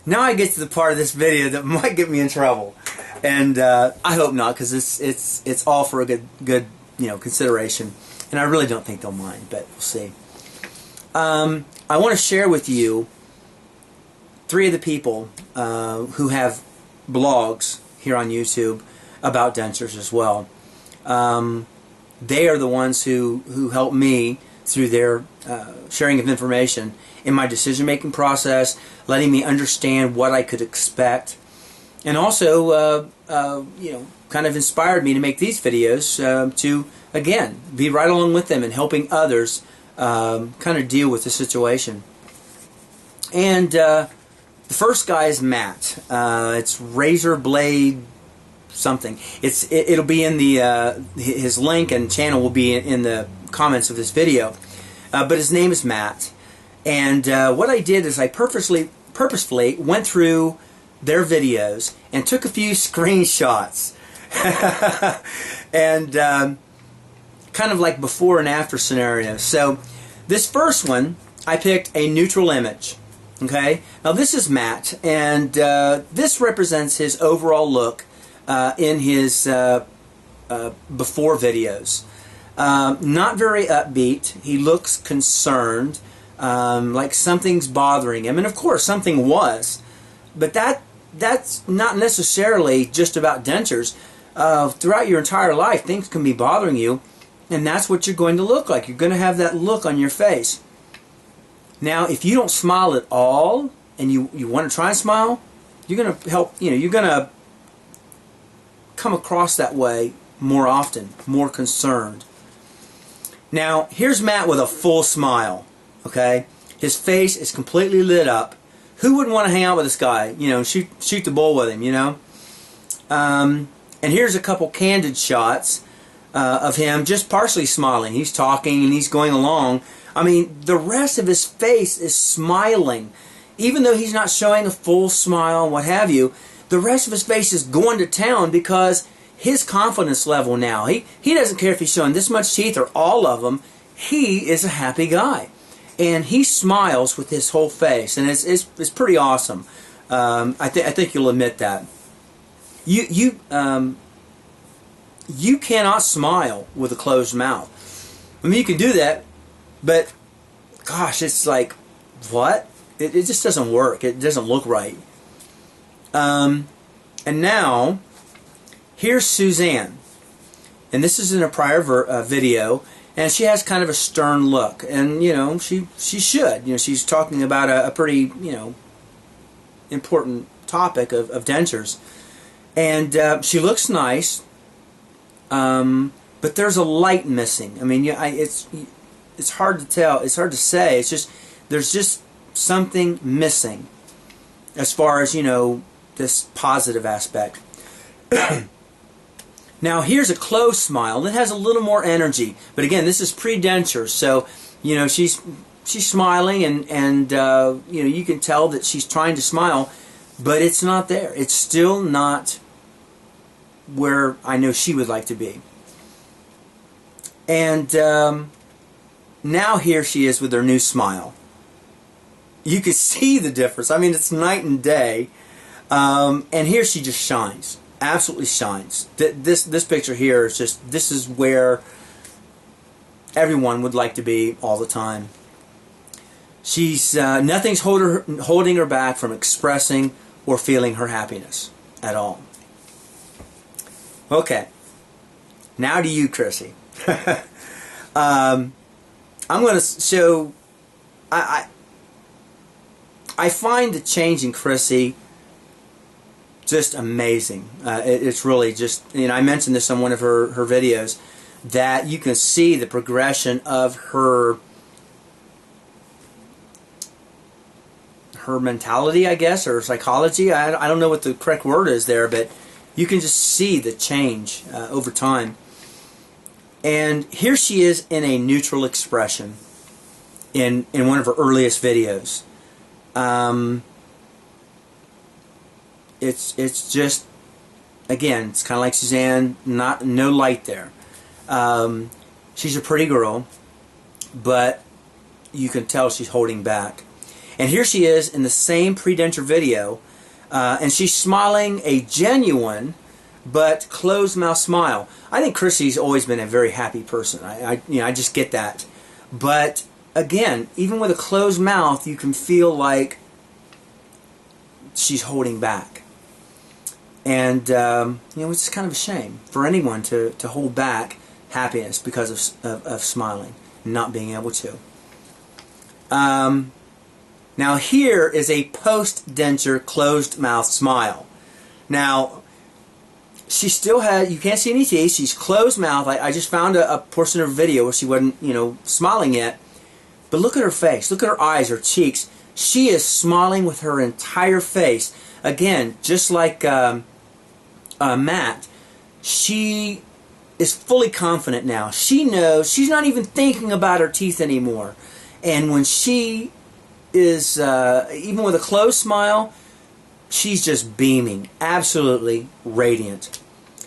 Now I get to the part of this video that might get me in trouble, and I hope not, because it's all for a good consideration, and I really don't think they'll mind, but we'll see. I want to share with you 3 of the people who have blogs here on YouTube about dentures as well. They are the ones who help me through their sharing of information in my decision-making process, letting me understand what I could expect, and also kind of inspired me to make these videos to, again, be right along with them and helping others kind of deal with the situation. And the first guy is Matt. It's Razor Blade something. It'll be in the his link and channel will be in the comments of this video. But his name is Matt. And what I did is I purposefully went through their videos and took a few screenshots and kind of like before and after scenarios. So this first one, I picked a neutral image. Okay, now this is Matt, and this represents his overall look in his before videos. Not very upbeat. He looks concerned, like something's bothering him, and of course something was, but that's not necessarily just about dentures. Throughout your entire life, things can be bothering you, and that's what you're going to look like. You're going to have that look on your face. Now, if you don't smile at all, and you want to try and smile, you're going to help. You're going to come across that way more often, more concerned. Now, here's Matt with a full smile. Okay, his face is completely lit up. Who wouldn't want to hang out with this guy? Shoot the bull with him. And here's a couple candid shots of him just partially smiling. He's talking and he's going along. I mean, the rest of his face is smiling. Even though he's not showing a full smile and what have you, the rest of his face is going to town because his confidence level now, he doesn't care if he's showing this much teeth or all of them. He is a happy guy. And he smiles with his whole face. And it's pretty awesome. I think you'll admit that. You cannot smile with a closed mouth. I mean, you can do that, but gosh, it's like, what? It just doesn't work. It doesn't look right. And now, here's Suzanne. And this is in a prior video, and she has kind of a stern look. And, she should. She's talking about a pretty, important topic of dentures. And she looks nice, but there's a light missing. I mean, it's hard to tell. It's hard to say. It's just, there's just something missing as far as, this positive aspect. Now, here's a closed smile that has a little more energy. But again, this is pre-denture, so, she's smiling and you can tell that she's trying to smile, but it's not there. It's still not where I know she would like to be. And now here she is with her new smile. You can see the difference. I mean, it's night and day. And here she just shines. Absolutely shines. This picture here is just, this is where everyone would like to be all the time. She's nothing's holding her back from expressing or feeling her happiness at all. Okay, now to you, Krissy. I'm going to show. I find the change in Krissy just amazing. It's really just, I mentioned this on one of her videos, that you can see the progression of her mentality, I guess, or psychology. I don't know what the correct word is there, but you can just see the change over time. And here she is in a neutral expression in one of her earliest videos. It's just, again, it's kind of like Suzanne, no light there. She's a pretty girl, but you can tell she's holding back. And here she is in the same pre-denture video, and she's smiling a genuine but closed mouth smile. I think Krissy's always been a very happy person. I just get that. But again, even with a closed mouth, you can feel like she's holding back. And it's kind of a shame for anyone to hold back happiness because of smiling and not being able to. Now here is a post-denture closed mouth smile. Now, she still had, you can't see any teeth, she's closed mouth. I just found a portion of her video where she wasn't, smiling yet. But look at her face, look at her eyes, her cheeks. She is smiling with her entire face. Again, just like Matt, she is fully confident now. She knows, she's not even thinking about her teeth anymore. And when she is, even with a closed smile, she's just beaming, absolutely radiant.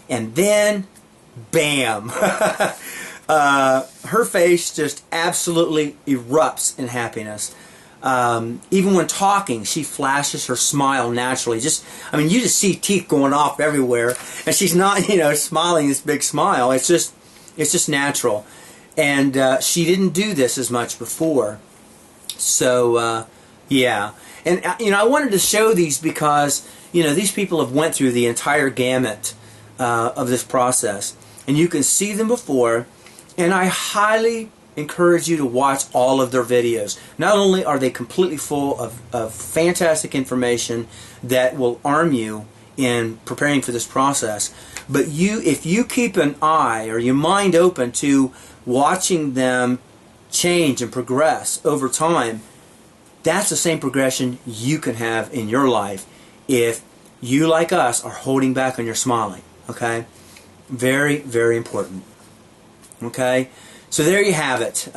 And then, bam! Her face just absolutely erupts in happiness. Even when talking, she flashes her smile naturally. You just see teeth going off everywhere, and she's not, smiling this big smile. It's just natural. And she didn't do this as much before. So, yeah. And, I wanted to show these because, these people have went through the entire gamut of this process. And you can see them before. And I highly encourage you to watch all of their videos. Not only are they completely full of fantastic information that will arm you in preparing for this process, but if you keep an eye or your mind open to watching them change and progress over time, that's the same progression you can have in your life if you, like us, are holding back on your smiling. Okay? Very, very important. Okay? So there you have it.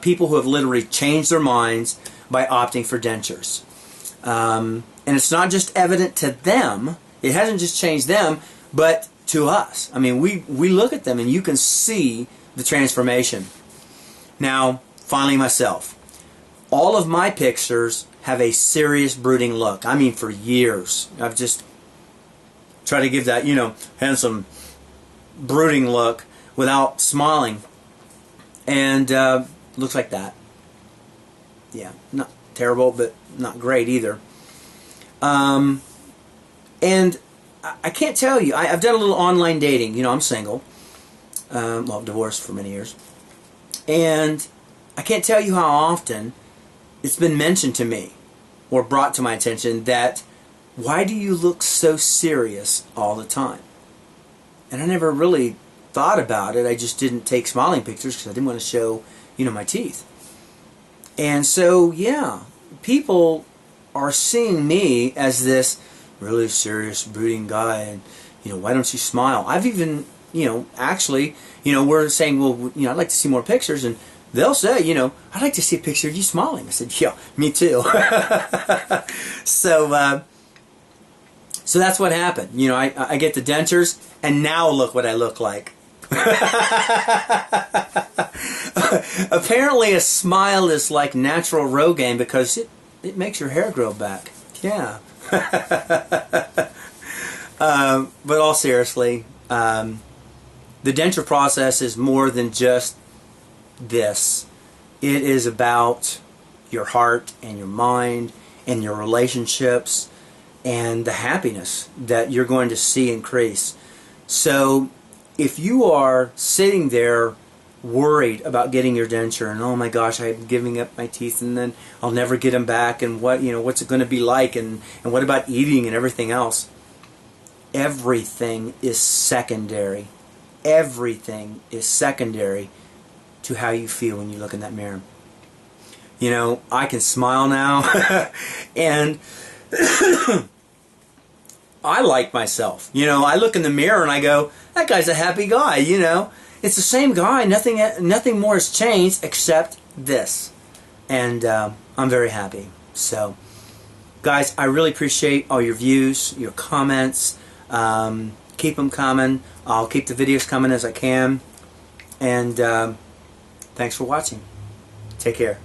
People who have literally changed their minds by opting for dentures. And it's not just evident to them. It hasn't just changed them, but to us. I mean, we look at them and you can see the transformation. Now, finally myself. All of my pictures have a serious brooding look. I mean, for years. I've just tried to give that, handsome brooding look without smiling. And looks like that. Yeah, not terrible, but not great either. And I can't tell you, I've done a little online dating. I'm single. Well, divorced for many years. And I can't tell you how often it's been mentioned to me or brought to my attention that, why do you look so serious all the time? And I never really thought about it. I just didn't take smiling pictures because I didn't want to show, my teeth. And so, yeah, people are seeing me as this really serious, brooding guy, and, why don't you smile? I've even, actually, we're saying, well, I'd like to see more pictures, and they'll say, I'd like to see a picture of you smiling. I said, yeah, me too. So that's what happened. I get the dentures, and now look what I look like. Apparently a smile is like natural Rogaine because it makes your hair grow back. Yeah. But all seriously, the denture process is more than just this. It is about your heart and your mind and your relationships and the happiness that you're going to see increase. So if you are sitting there worried about getting your denture and, oh my gosh, I'm giving up my teeth and then I'll never get them back, and what's it going to be like, and what about eating and everything else? Everything is secondary. Everything is secondary to how you feel when you look in that mirror. I can smile now and I like myself. I look in the mirror and I go, that guy's a happy guy, It's the same guy. Nothing more has changed except this. And I'm very happy. So, guys, I really appreciate all your views, your comments. Keep them coming. I'll keep the videos coming as I can. And thanks for watching. Take care.